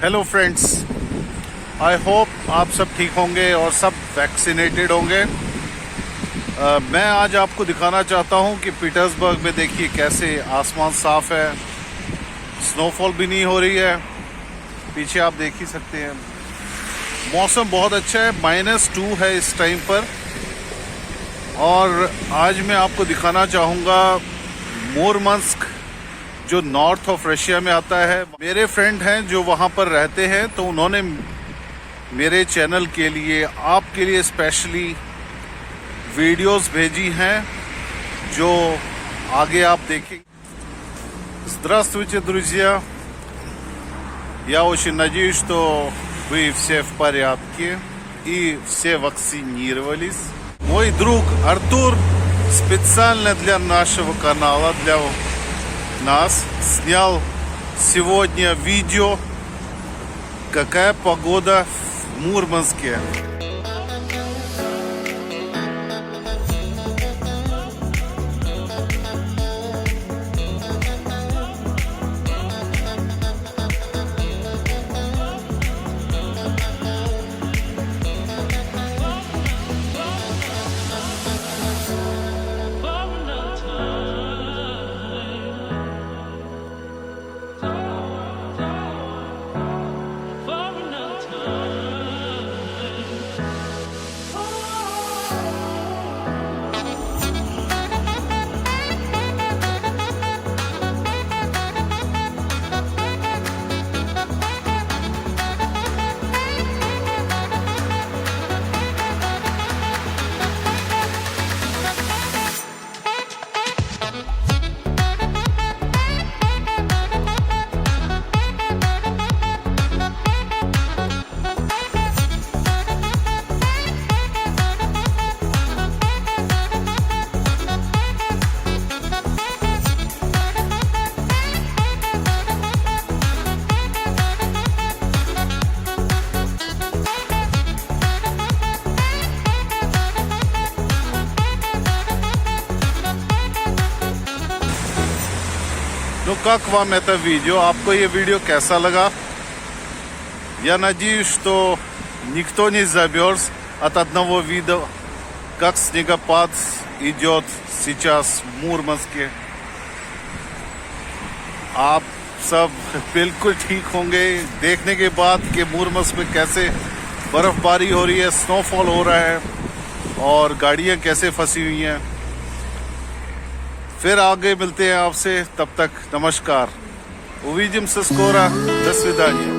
Hello friends, I hope आप सब ठीक होंगे और सब वैक्सीनेटेड होंगे। मैं आज आपको दिखाना चाहता हूं कि पीटर्सबर्ग में देखिए कैसे आसमान साफ है, स्नोफॉल भी नहीं हो रही है। पीछे आप देख ही सकते हैं, मौसम बहुत अच्छा है, -2 है इस टाइम पर। और आज मैं आपको दिखाना चाहूँगा मुरमांस्क, जो नॉर्थ ऑफ रशिया में आता है। मेरे फ्रेंड हैं जो वहाँ पर रहते हैं, तो उन्होंने मेरे चैनल के लिए, आपके लिए स्पेशली वीडियोस भेजी हैं जो आगे आप देखेंगे। Здравствуйте, друзья! Я очень надеюсь, что вы все в порядке и все вакцинировались. Мой друг Артур специально для нашего канала, для нас снял сегодня видео, какая погода в Мурманске. Ну как вам это видео? आपको ये वीडियो कैसा лगा? Я надеюсь, что никто не замерз от одного вида, как снегопад идет сейчас в Мурманске. आप सब बिल्कुल ठीक होंगे देखने के बाद कि मुरमंस्क में कैसे बर्फबारी हो रही है, स्नोफॉल हो रहा है और गाड़ियां कैसे फंसी हुई हैं। फिर आगे मिलते हैं आपसे, तब तक नमस्कार। Увидимся скоро. До свидания.